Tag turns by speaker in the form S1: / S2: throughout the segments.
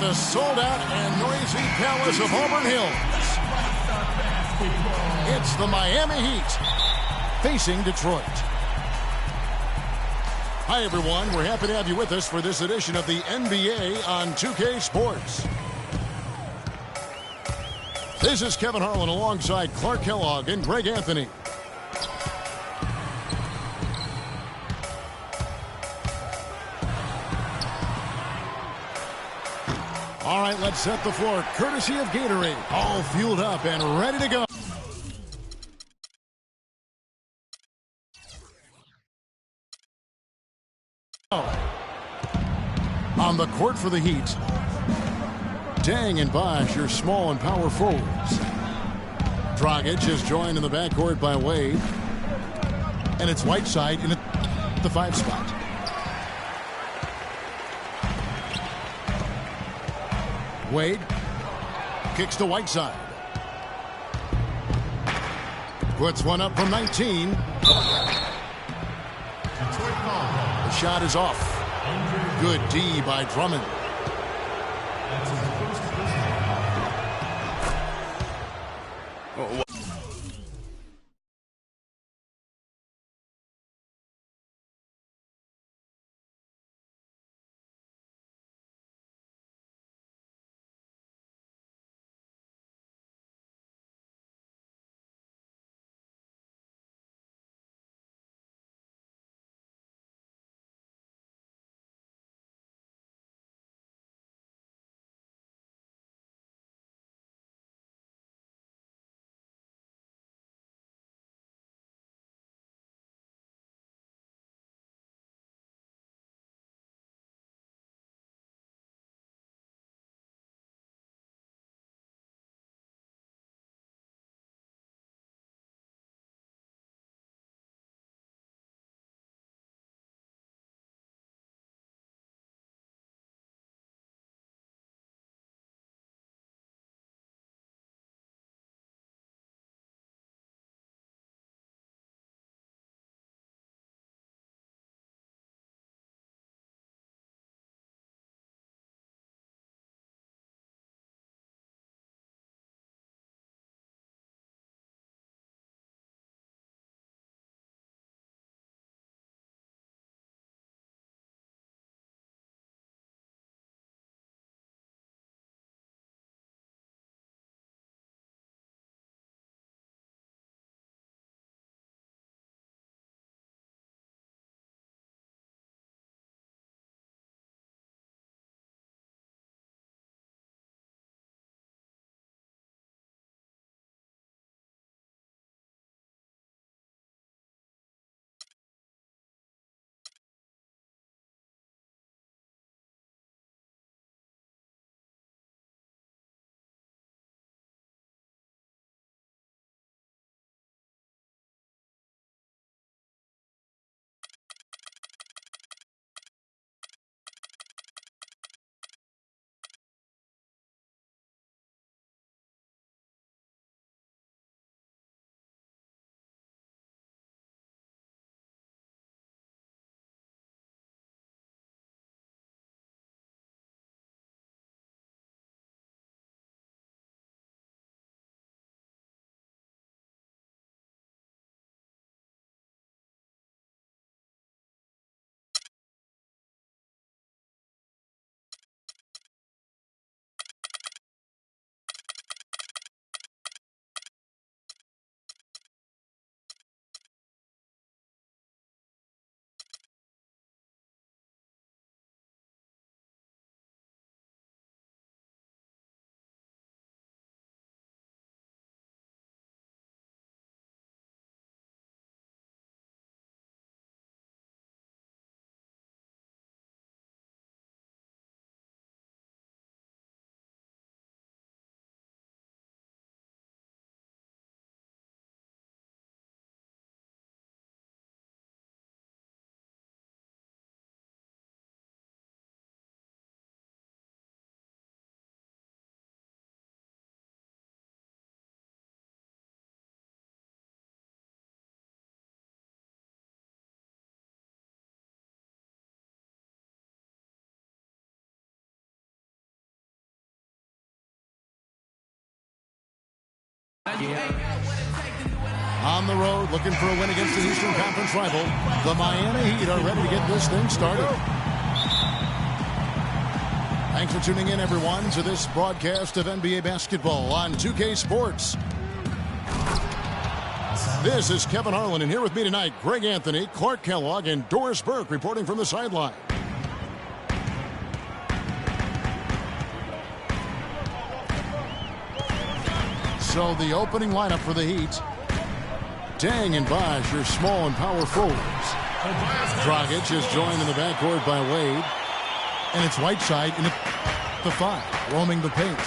S1: the sold-out and noisy Palace of Auburn Hills. It's the Miami Heat facing Detroit. Hi, everyone. We're happy to have you with us for this edition of the NBA on 2K Sports. This is Kevin Harlan alongside Clark Kellogg and Greg Anthony. All right, let's set the floor. Courtesy of Gatorade. All fueled up and ready to go. On the court for the Heat, Deng and Bosh, your small and power forwards. Dragic is joined in the backcourt by Wade. And it's Whiteside in the 5 spot. Wade kicks to Whiteside. Puts one up from 19. The shot is off. Good D by Drummond. On the road, looking for a win against the Eastern Conference rival, the Miami Heat are ready to get this thing started. Thanks for tuning in, everyone, to this broadcast of NBA basketball on 2K Sports. This is Kevin Harlan, and here with me tonight, Greg Anthony, Clark Kellogg, and Doris Burke reporting from the sideline. So the opening lineup for the Heat. Deng and Bosh, your small and power forwards. Dragic is joined in the backcourt by Wade. And it's Whiteside in the 5, roaming the paint.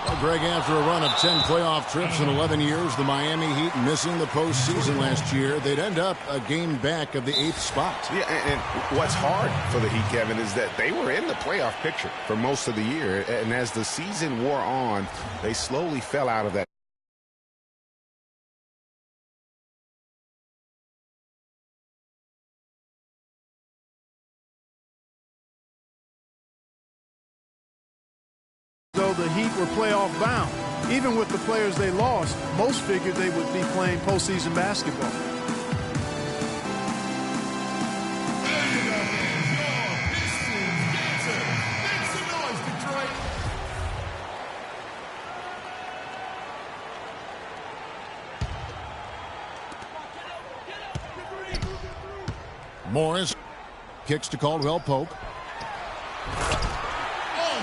S1: Well, Greg, after a run of 10 playoff trips in 11 years, the Miami Heat missing the postseason last year, they'd end up a game back of the 8th spot.
S2: Yeah, and what's hard for the Heat, Kevin, is that they were in the playoff picture for most of the year. And as the season wore on, they slowly fell out of that.
S3: Though the Heat were playoff bound, even with the players they lost, most figured they would be playing postseason basketball.
S1: Morris kicks to Caldwell Pope.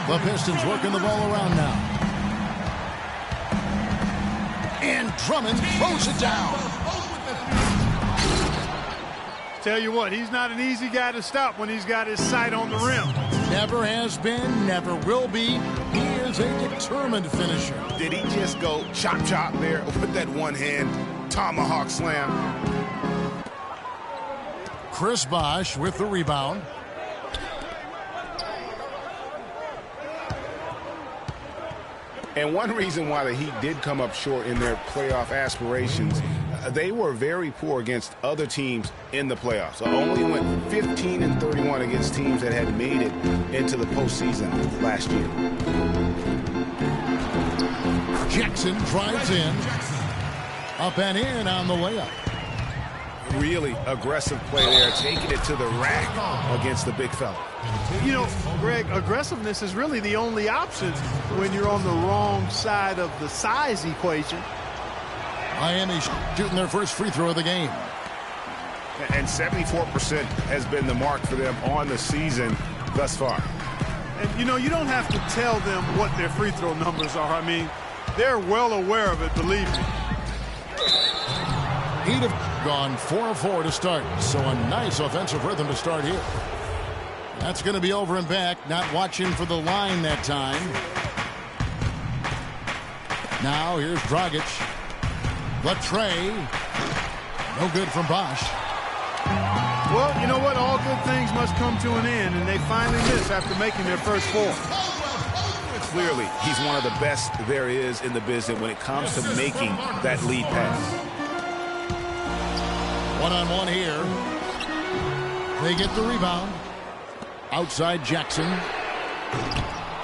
S1: The Pistons working the ball around now. And Drummond throws it down.
S3: Tell you what, he's not an easy guy to stop when he's got his sight on the rim.
S1: Never has been, never will be. He is a determined finisher.
S2: Did he just go chop there with that one-hand tomahawk slam?
S1: Chris Bosh with the rebound.
S2: And one reason why the Heat did come up short in their playoff aspirations, they were very poor against other teams in the playoffs. Only went 15-31 against teams that had made it into the postseason last year.
S1: Jackson drives in. Up and in on the layup.
S2: Really aggressive play there, taking it to the rack against the big fella.
S3: You know, Greg, aggressiveness is really the only option when you're on the wrong side of the size equation.
S1: Miami shooting their first free throw of the game.
S2: And 74% has been the mark for them on the season thus far.
S3: And, you know, you don't have to tell them what their free throw numbers are. I mean, they're well aware of it, believe me.
S1: He'd have gone 4-4 to start, so a nice offensive rhythm to start here. That's going to be over and back, not watching for the line that time. Now here's Dragic. The tray. No good from Bosh.
S3: Well, you know what? All good things must come to an end, and they finally miss after making their first 4.
S2: Clearly, he's one of the best there is in the business when it comes to making that lead pass.
S1: One-on-one here. They get the rebound. Outside Jackson.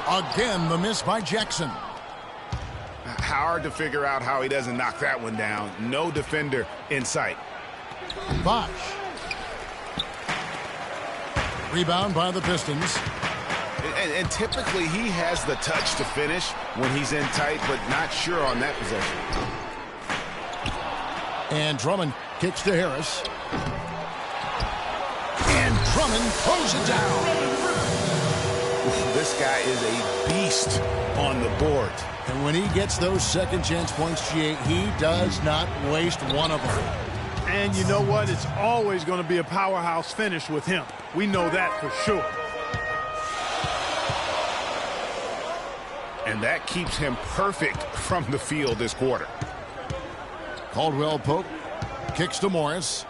S1: Again, the miss by Jackson.
S2: Hard to figure out how he doesn't knock that one down. No defender in sight.
S1: Bosh. Rebound by the Pistons.
S2: And typically he has the touch to finish when he's in tight, but not sure on that possession.
S1: And Drummond kicks to Harris. And Drummond throws it down.
S2: This guy is a beast on the board.
S1: And when he gets those second chance points, GA, he does not waste one of them.
S3: And you know what? It's always going to be a powerhouse finish with him. We know that for sure.
S2: And that keeps him perfect from the field this quarter.
S1: Caldwell Pope kicks to Morris.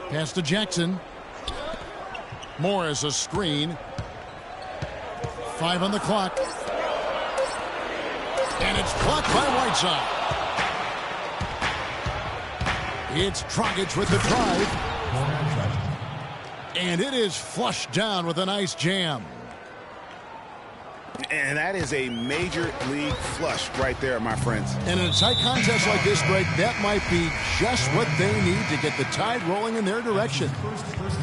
S1: Pass to Jackson. Morris a screen. 5 on the clock. And it's blocked by Whiteside. It's Dragic with the drive. And it is flushed down with a nice jam.
S2: And that is a major league flush right there, my friends.
S1: And in a tight contest like this, Greg, that might be just what they need to get the tide rolling in their direction.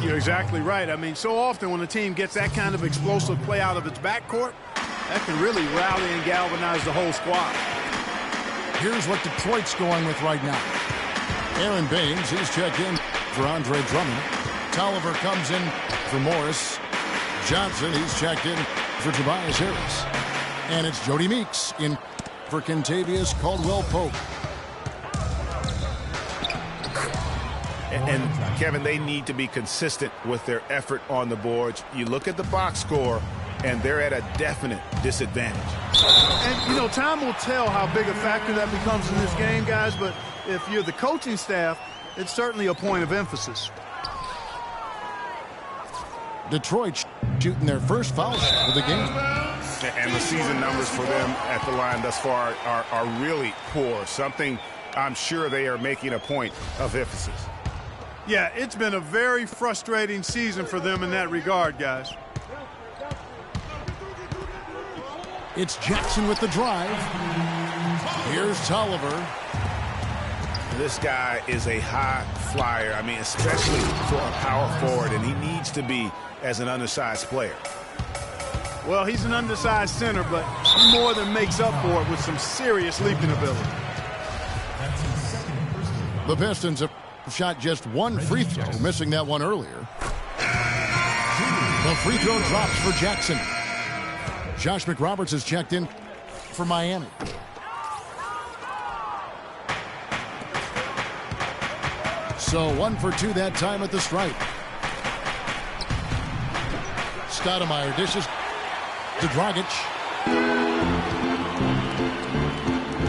S3: You're exactly right. I mean, so often when a team gets that kind of explosive play out of its backcourt, that can really rally and galvanize the whole squad.
S1: Here's what Detroit's going with right now. Aaron Baines, he's checked in for Andre Drummond. Tolliver comes in for Morris. Johnson, he's checked in for Tobias Harris. And it's Jody Meeks in for Kentavious Caldwell-Pope.
S2: And Kevin, they need to be consistent with their effort on the boards. You look at the box score, and they're at a definite disadvantage.
S3: And, you know, time will tell how big a factor that becomes in this game, guys, but if you're the coaching staff, it's certainly a point of emphasis.
S1: Detroit shooting their first foul shot of the game.
S2: And the season numbers for them at the line thus far are really poor. Something I'm sure they are making a point of emphasis.
S3: Yeah, it's been a very frustrating season for them in that regard, guys.
S1: It's Jackson with the drive. Here's Tolliver.
S2: This guy is a high flyer. I mean, especially for a power forward, and he needs to be as an undersized player.
S3: Well, he's an undersized center, but he more than makes up for it with some serious leaping ability.
S1: The Pistons have shot just one free throw, missing that one earlier. The free throw drops for Jackson. Josh McRoberts has checked in for Miami. So 1 for 2 that time at the stripe. Stoudemire dishes to Dragic.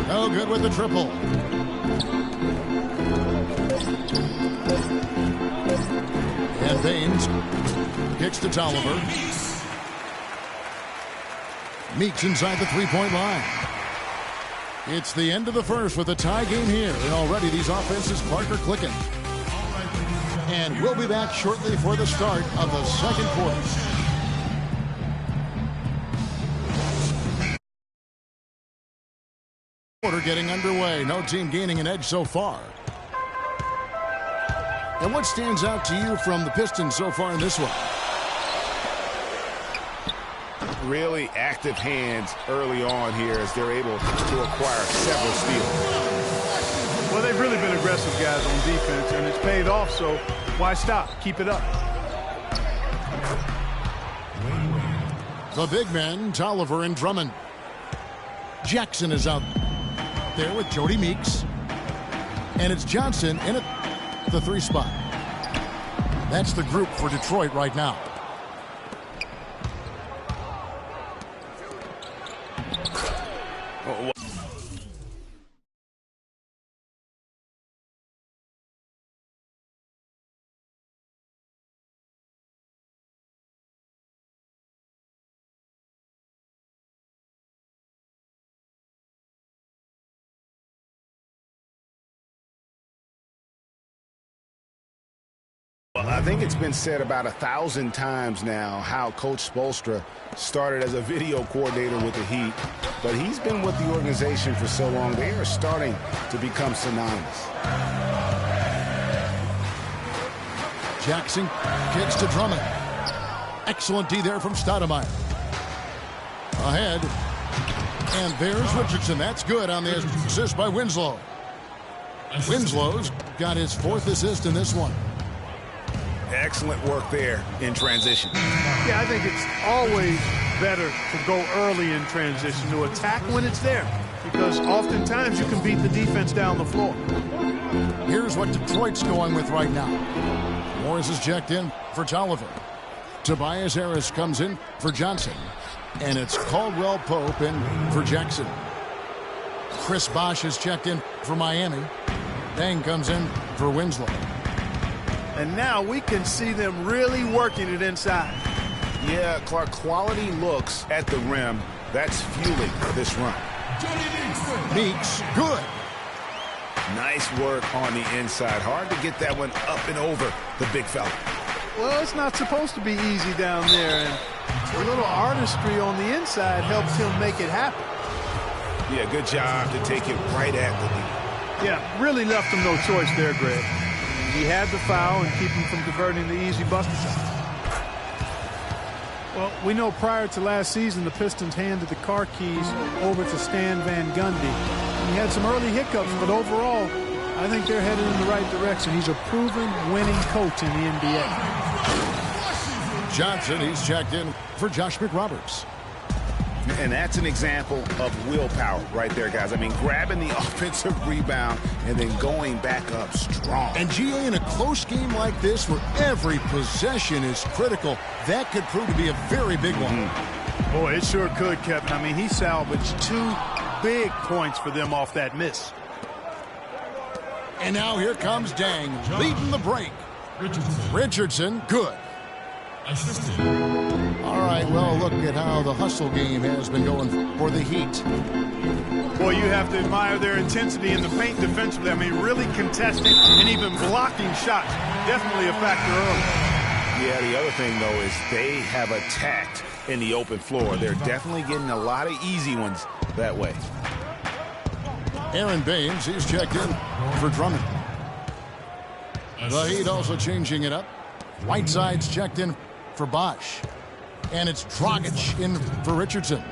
S1: No good with the triple. And Baines kicks to Tolliver. Meeks inside the three-point line. It's the end of the first with a tie game here. And already these offenses, Parker clicking. And we'll be back shortly for the start of the second quarter. Quarter getting underway. No team gaining an edge so far. And what stands out to you from the Pistons so far in this one?
S2: Really active hands early on here as they're able to acquire several steals.
S3: Well, they've really been aggressive, guys, on defense, and it's paid off, so why stop? Keep it up.
S1: The big men, Tolliver and Drummond. Jackson is out there with Jody Meeks. And it's Johnson in at the 3 spot. That's the group for Detroit right now.
S2: Well, I think it's been said about 1,000 times now how Coach Spoelstra started as a video coordinator with the Heat, but he's been with the organization for so long, they are starting to become synonymous.
S1: Jackson kicks to Drummond. Excellent D there from Stoudemire. Ahead. And there's Richardson. That's good on the assist by Winslow. Winslow's got his 4th assist in this one.
S2: Excellent work there in transition.
S3: Yeah, I think it's always better to go early in transition, to attack when it's there, because oftentimes you can beat the defense down the floor.
S1: Here's what Detroit's going with right now. Morris is checked in for Tolliver. Tobias Harris comes in for Johnson. And it's Caldwell-Pope in for Jackson. Chris Bosh is checked in for Miami. Deng comes in for Winslow.
S3: And now we can see them really working it inside.
S2: Yeah, Clark, quality looks at the rim. That's fueling this run.
S1: Meeks, good.
S2: Nice work on the inside. Hard to get that one up and over the big fella.
S3: Well, it's not supposed to be easy down there, and A little artistry on the inside helps him make it happen.
S2: Yeah, good job to take it right at the D.
S3: Yeah, really left him no choice there, Greg. He had the foul and keep him from converting the easy bucket shot. Well, we know prior to last season, the Pistons handed the car keys over to Stan Van Gundy. He had some early hiccups, but overall, I think they're headed in the right direction. He's a proven winning coach in the NBA.
S1: Johnson, he's checked in for Josh McRoberts.
S2: And that's an example of willpower right there, guys. I mean, grabbing the offensive rebound and then going back up strong.
S1: And GA, in a close game like this where every possession is critical, that could prove to be a very big one.
S3: Boy, it sure could, Kevin. I mean, he salvaged 2 big points for them off that miss.
S1: And now here comes Dang, leading the break. Richardson, good. All right, well, look at how the hustle game has been going for the Heat.
S3: Boy, you have to admire their intensity in the paint defensively. I mean, really contesting and even blocking shots. Definitely a factor early.
S2: Yeah, the other thing, though, is they have attacked in the open floor. They're definitely getting a lot of easy ones that way.
S1: Aaron Baines, he's checked in for Drummond. The Heat also changing it up. Whiteside's checked in for Bosch. And it's Dragic in for Richardson.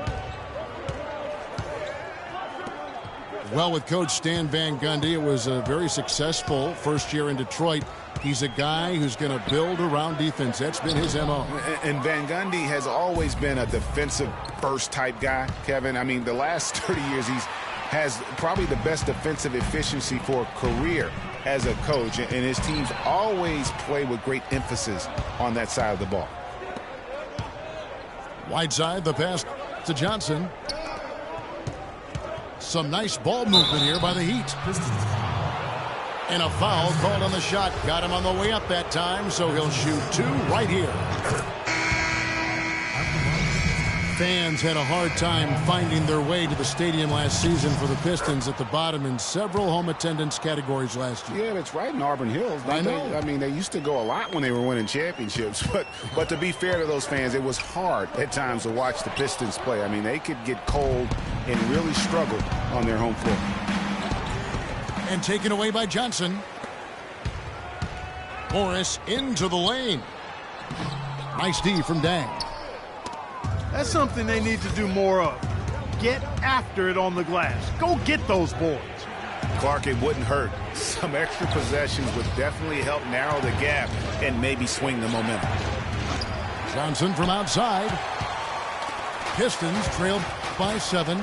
S1: Well, with Coach Stan Van Gundy, it was a very successful first year in Detroit. He's a guy who's going to build around defense. That's been his MO.
S2: And Van Gundy has always been a defensive first type guy, Kevin. I mean, the last 30 years, has probably the best defensive efficiency for a career as a coach. And his teams always play with great emphasis on that side of the ball.
S1: Whiteside, the pass to Johnson. Some nice ball movement here by the Heat. And a foul called on the shot. Got him on the way up that time, so he'll shoot 2 right here. Fans had a hard time finding their way to the stadium last season for the Pistons, at the bottom in several home attendance categories last year.
S2: Yeah, that's right in Auburn Hills.
S1: I know.
S2: I mean, they used to go a lot when they were winning championships. But to be fair to those fans, it was hard at times to watch the Pistons play. I mean, they could get cold and really struggle on their home floor.
S1: And taken away by Johnson. Morris into the lane. Nice D from Dang.
S3: That's something they need to do more of. Get after it on the glass. Go get those boards.
S2: Clark, it wouldn't hurt. Some extra possessions would definitely help narrow the gap and maybe swing the momentum.
S1: Johnson from outside. Pistons trailed by 7.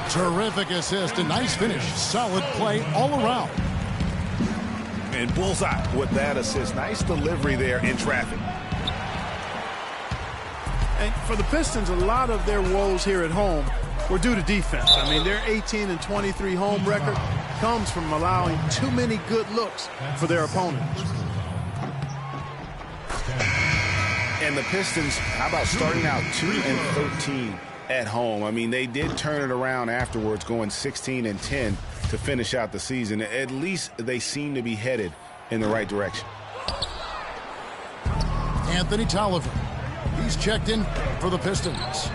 S1: Terrific assist, a nice finish. Solid play all around.
S2: And bullseye with that assist. Nice delivery there in traffic.
S3: And for the Pistons, a lot of their woes here at home were due to defense. I mean, their 18-23 home record comes from allowing too many good looks for their opponents.
S2: And the Pistons, how about starting out 2-13 at home? I mean, they did turn it around afterwards, going 16-10 to finish out the season. At least they seem to be headed in the right direction.
S1: Anthony Tolliver. He's checked in for the Pistons.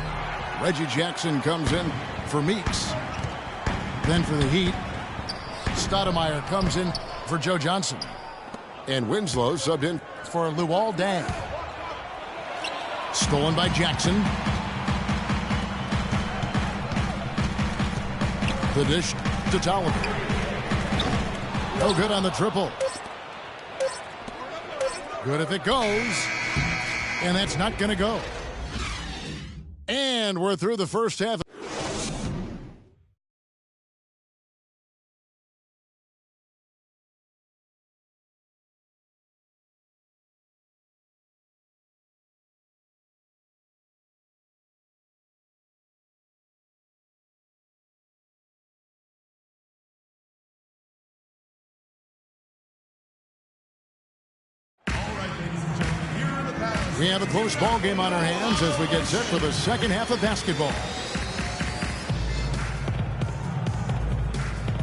S1: Reggie Jackson comes in for Meeks. Then for the Heat, Stoudemire comes in for Joe Johnson. And Winslow subbed in for Luol Deng. Stolen by Jackson. The dish to Tolliver. No good on the triple. Good if it goes. And that's not going to go. And we're through the first half. We have a close ball game on our hands as we get set for the second half of basketball.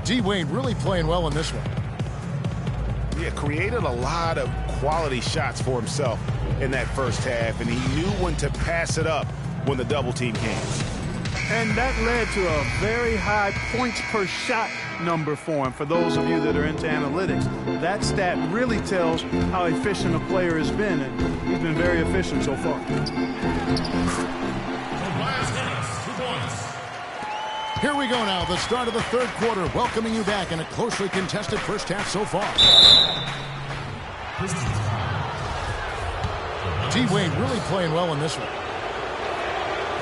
S1: D. Wade really playing well in this one.
S2: Yeah, created a lot of quality shots for himself in that first half, and he knew when to pass it up when the double team came.
S3: And that led to a very high points per shot number for him. For those of you that are into analytics, that stat really tells how efficient a player has been, and he's been very efficient so far.
S1: Here we go now, the start of the third quarter, welcoming you back in a closely contested first half so far. D-Wade really playing well in this one.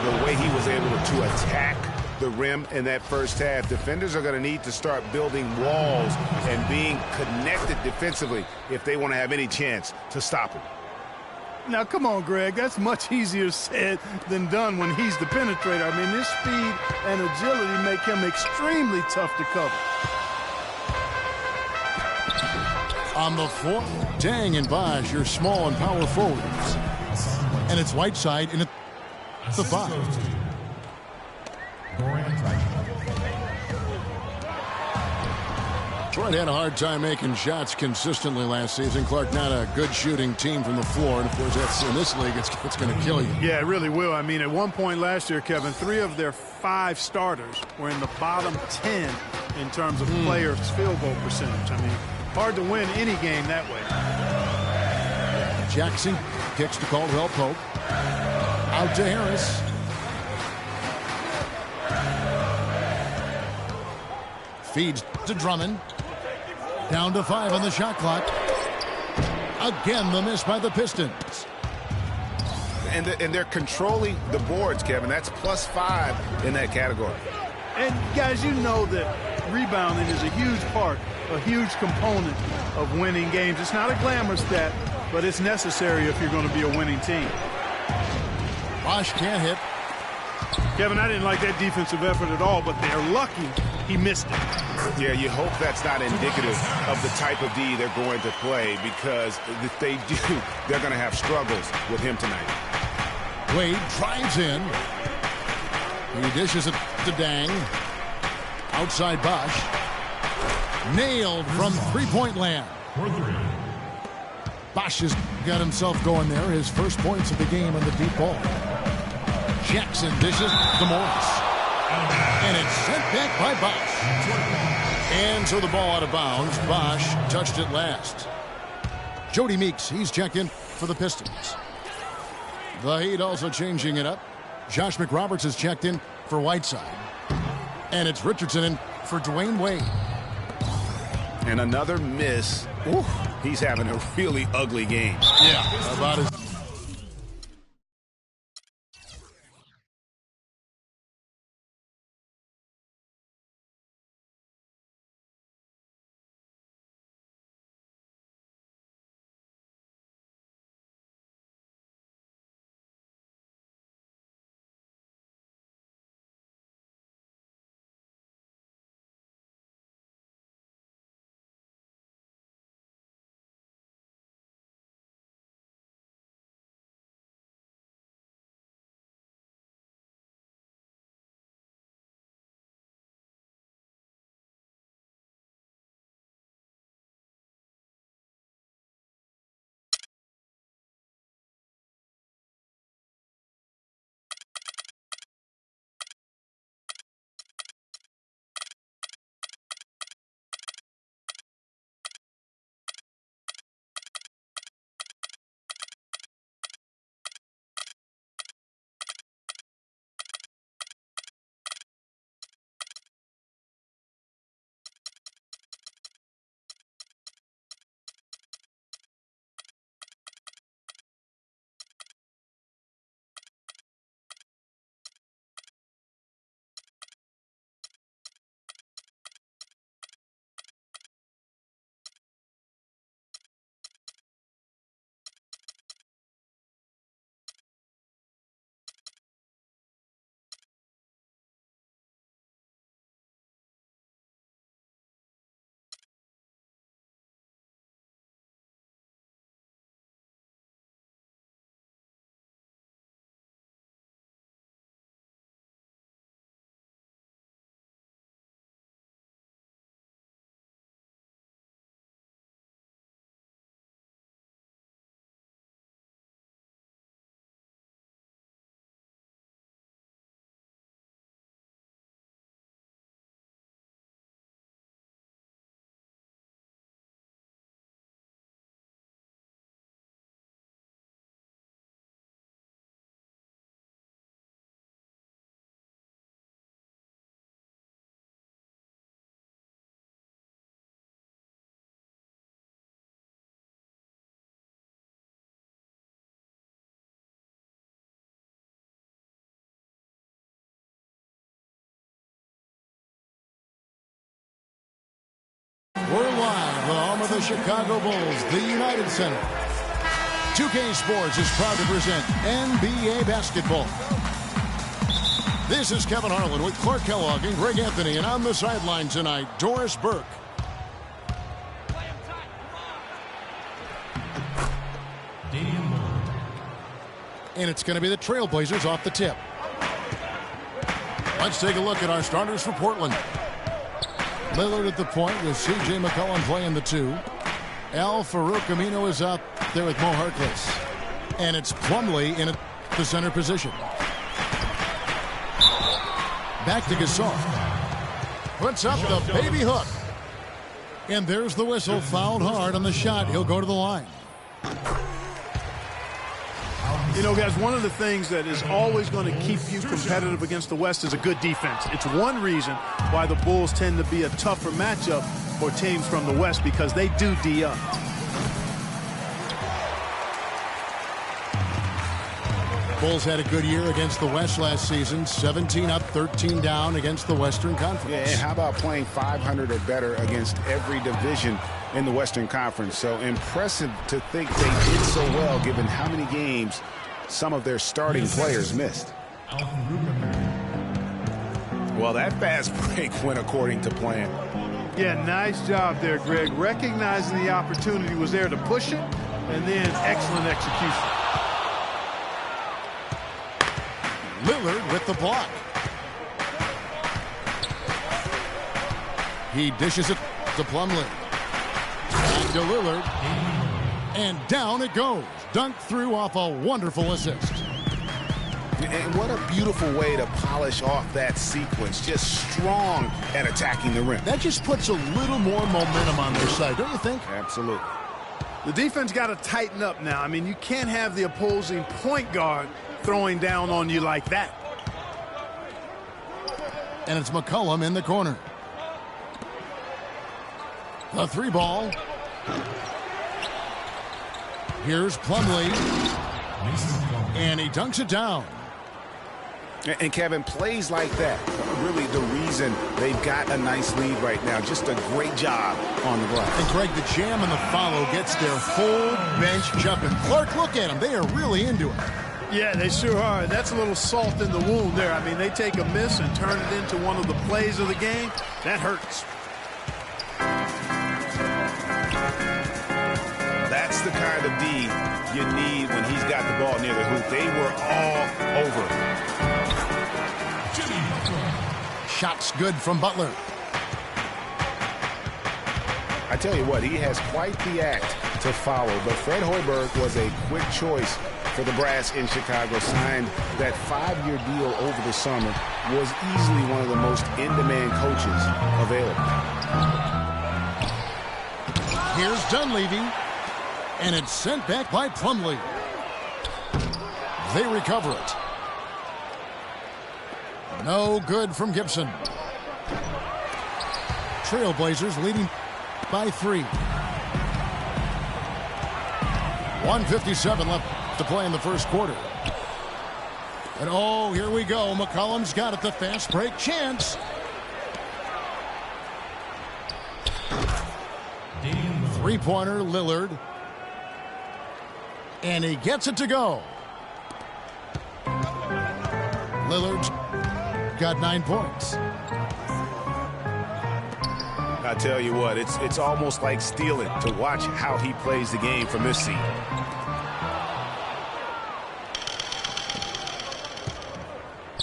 S2: The way he was able to attack the rim in that first half, defenders are going to need to start building walls and being connected defensively if they want to have any chance to stop him.
S3: Now, come on, Greg. That's much easier said than done when he's the penetrator. I mean, his speed and agility make him extremely tough to cover.
S1: On the floor, Dang and Bosh, your small and power forwards. And it's Whiteside in the 5. Detroit had a hard time making shots consistently last season. Clark, not a good shooting team from the floor. And, of course, that's in this league, it's going to kill you.
S3: Yeah, it really will. I mean, at one point last year, Kevin, 3 of their 5 starters were in the bottom 10 in terms of players' field goal percentage. I mean, hard to win any game that way.
S1: Jackson kicks to Caldwell Pope. Out to Harris. Feeds to Drummond. Down to 5 on the shot clock. Again, the miss by the Pistons.
S2: And they're controlling the boards, Kevin. That's +5 in that category.
S3: And, guys, you know that rebounding is a huge part, a huge component of winning games. It's not a glamour stat, but it's necessary if you're going to be a winning team.
S1: Bosh can't hit.
S3: Kevin, I didn't like that defensive effort at all, but they're lucky he missed it.
S2: Yeah, you hope that's not indicative of the type of D they're going to play, because if they do, they're going to have struggles with him tonight.
S1: Wade drives in. He dishes it to Dang. Outside Bosh. Nailed from three-point land. Bosh has got himself going there. His first points of the game on the deep ball. Jackson dishes to Morris. And it's sent back by Bosh. And so the ball out of bounds. Bosh touched it last. Jody Meeks, he's checked in for the Pistons. The Heat also changing it up. Josh McRoberts has checked in for Whiteside. And it's Richardson in for Dwayne Wade.
S2: And another miss. Ooh, he's having a really ugly game.
S1: Yeah, about as the home of the Chicago Bulls, the United Center. 2K Sports is proud to present NBA basketball. This is Kevin Harlan with Clark Kellogg and Greg Anthony, and on the sideline tonight, Doris Burke. And it's going to be the Trailblazers off the tip. Let's take a look at our starters for Portland. Lillard at the point with C.J. McCollum playing the 2. Al-Farouq Aminu is out there with Mo Harkless. And it's Plumlee in the center position. Back to Gasol. Puts up the baby hook. And there's the whistle. Fouled hard on the shot. He'll go to the line.
S3: You know, guys, one of the things that is always going to keep you competitive against the West is a good defense. It's one reason why the Bulls tend to be a tougher matchup for teams from the West, because they do D up.
S1: Bulls had a good year against the West last season. 17 up, 13 down against the Western Conference.
S2: Yeah, and how about playing 500 or better against every division in the Western Conference? So impressive to think they did so well given how many games some of their starting players missed. Well, that fast break went according to plan.
S3: Yeah, nice job there, Greg. Recognizing the opportunity was there to push it, and then excellent execution.
S1: Lillard with the block. He dishes it to Plumlee. Back to Lillard. And down it goes. Dunked through off a wonderful assist.
S2: And what a beautiful way to polish off that sequence. Just strong at attacking the rim.
S1: That just puts a little more momentum on their side, don't you think?
S2: Absolutely.
S3: The defense got to tighten up now. I mean, you can't have the opposing point guard throwing down on you like that.
S1: And it's McCollum in the corner. The 3 ball. Here's Plumlee. And he dunks it down.
S2: And Kevin, plays like that, really the reason they've got a nice lead right now. Just a great job on the glass.
S1: And Greg, the jam and the follow gets their whole bench jumping. Clark, look at them. They are really into it.
S3: Yeah, they sure are. And that's a little salt in the wound there. I mean, they take a miss and turn it into one of the plays of the game. That hurts.
S2: That's the kind of D you need when he's got the ball near the hoop. They were all over.
S1: Shots good from Butler.
S2: I tell you what, he has quite the act to follow. But Fred Hoiberg was a quick choice for the brass in Chicago. Signed that 5-year deal over the summer. Was easily one of the most in-demand coaches available.
S1: Here's Dunleavy. And it's sent back by Plumlee. They recover it. No good from Gibson. Trailblazers leading by 3. 1:57 left to play in the first quarter. And oh, here we go. McCollum's got it. The fast break chance. Three-pointer, Lillard. And he gets it to go. Lillard's got 9 points.
S2: I tell you what, it's almost like stealing to watch how he plays the game from this seat.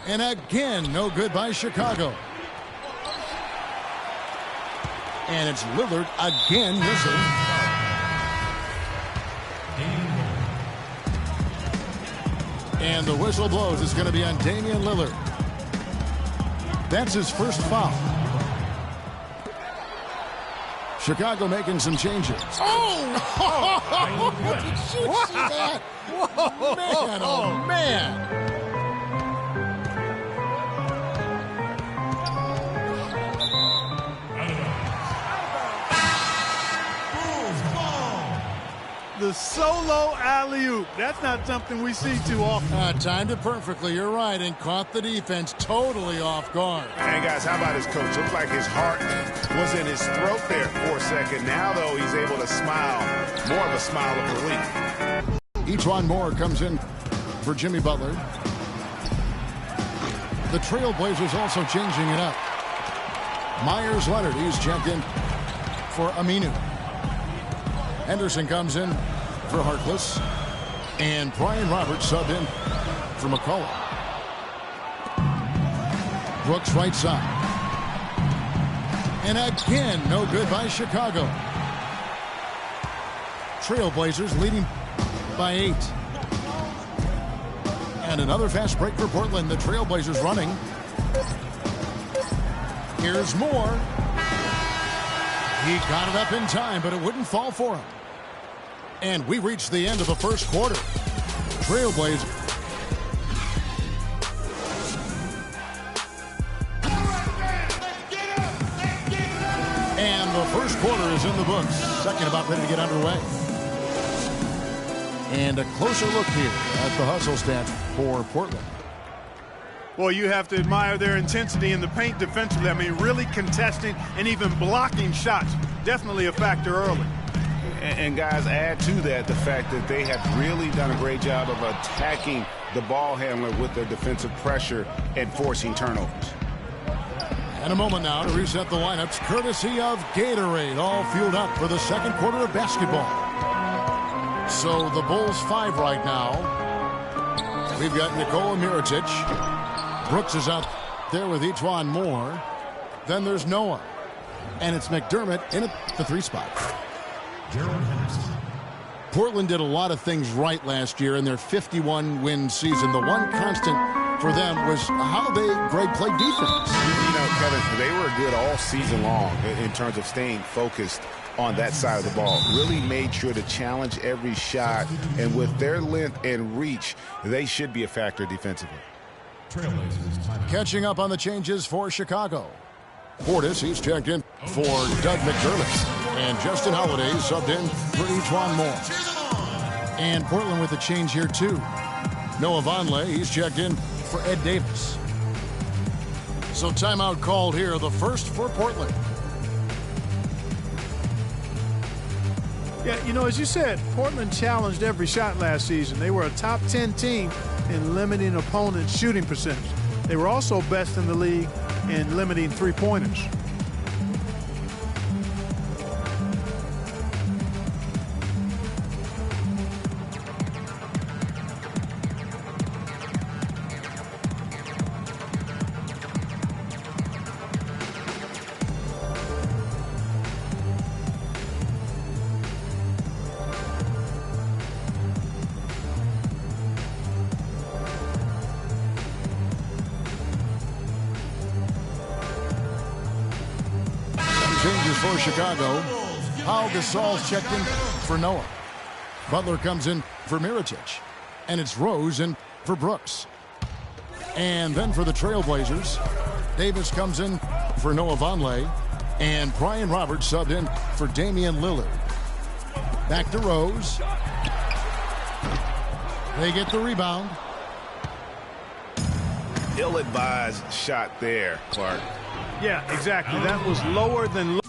S1: And again, no good by Chicago. And it's Lillard again missing. And the whistle blows. It's going to be on Damian Lillard. That's his first foul. Chicago making some changes. Oh! Did you see that? Whoa. Man, oh, man.
S3: the solo alley-oop. That's not something we see too often.
S1: Timed it perfectly, you're right, and caught the defense totally off guard.
S2: And guys, how about his coach? Looked like his heart was in his throat there for a second. Now, though, he's able to smile. More of a smile of relief.
S1: E'Twaun Moore comes in for Jimmy Butler. The Trailblazers also changing it up. Myers Leonard, he's checked in for Aminu. Henderson comes in for Harkless. And Brian Roberts subbed in for McCullough. Brooks right side. And again, no good by Chicago. Trailblazers leading by 8. And another fast break for Portland. The Trailblazers running. Here's Moore. He got it up in time, but it wouldn't fall for him. And we reached the end of the first quarter. Trailblazers. And the first quarter is in the books. Second about ready to get underway. And a closer look here at the hustle stats for Portland.
S3: Well, you have to admire their intensity in the paint defensively. I mean, really contesting and even blocking shots. Definitely a factor early.
S2: And guys, add to that the fact that they have really done a great job of attacking the ball handler with their defensive pressure and forcing turnovers.
S1: And a moment now to reset the lineups, courtesy of Gatorade, all fueled up for the second quarter of basketball. So the Bulls 5 right now. We've got Nikola Mirotic. Brooks is out there with E'Twaun Moore. Then there's Noah. And it's McDermott in at the 3 spot. Portland did a lot of things right last year in their 51-win season. The one constant for them was how Greg played defense.
S2: You know, Kevin, they were good all season long in terms of staying focused on that side of the ball. Really made sure to challenge every shot. And with their length and reach, they should be a factor defensively.
S1: Catching up on the changes for Chicago. Portis, he's checked in for Doug McDermott. And Justin Holiday subbed in for E'Twaun Moore. And Portland with a change here, too. Noah Vonleh, he's checked in for Ed Davis. So timeout called here, the first for Portland.
S3: Yeah, you know, as you said, Portland challenged every shot last season. They were a top 10 team in limiting opponents' shooting percentage. They were also best in the league in limiting three-pointers.
S1: Changes for Chicago. Pau Gasol's checked in for Noah. Butler comes in for Mirotic. And it's Rose in for Brooks. And then for the Trailblazers, Davis comes in for Noah Vonleh. And Brian Roberts subbed in for Damian Lillard. Back to Rose. They get the rebound.
S2: Ill-advised shot there, Clark.
S3: Yeah, exactly. That was lower than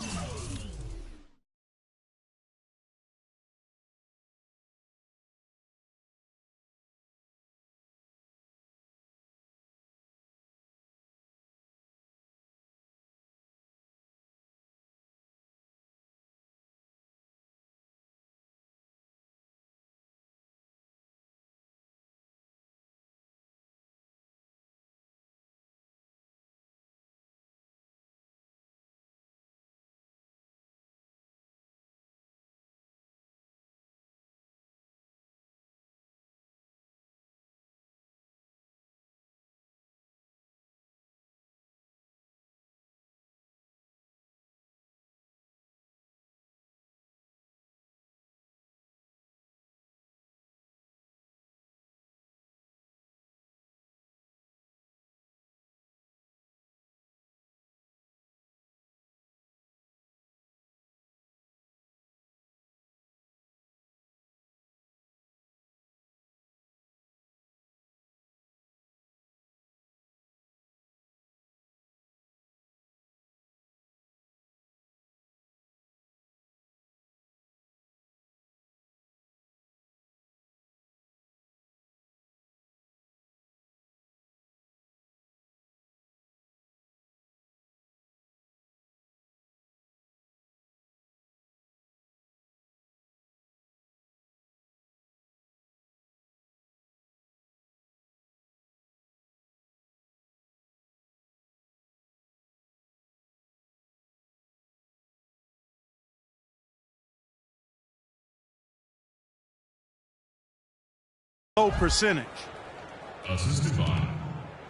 S3: low percentage.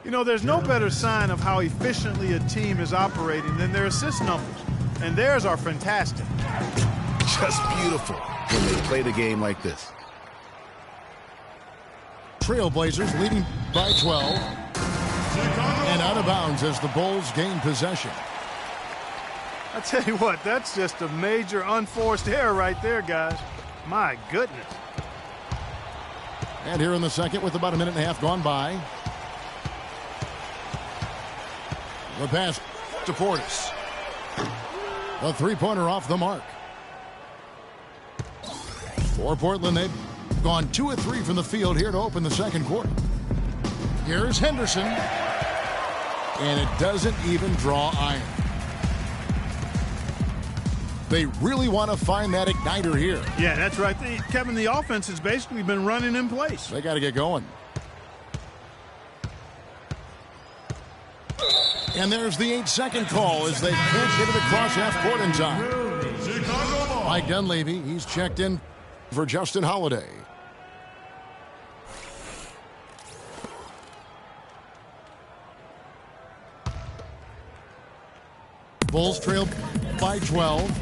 S3: You know, there's no better sign of how efficiently a team is operating than their assist numbers. And theirs are fantastic.
S2: Just beautiful when they play the game like this.
S1: Trailblazers leading by 12. And out of bounds as the Bulls gain possession.
S3: I tell you what, that's just a major unforced error right there, guys. My goodness.
S1: And here in the second with about a minute and a half gone by. The pass to Portis. A three-pointer off the mark. For Portland, they've gone 2 of 3 from the field here to open the second quarter. Here's Henderson. And it doesn't even draw iron. They really want to find that igniter here.
S3: Yeah, that's right. Kevin, the offense has basically been running in place.
S1: They got to get going. And there's the 8-second call as they can't get it across half court in time. Mike Dunleavy, he's checked in for Justin Holiday. Bulls trail by 12.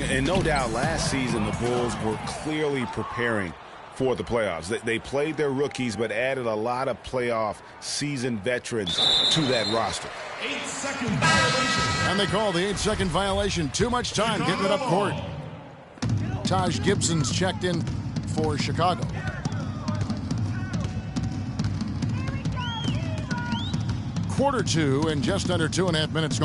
S2: And no doubt last season the Bulls were clearly preparing for the playoffs. They played their rookies but added a lot of playoff seasoned veterans to that roster.
S1: 8-second violation. And they call the 8-second violation. Too much time getting it up court. Taj Gibson's checked in for Chicago. Quarter 2 and just under 2.5 minutes gone.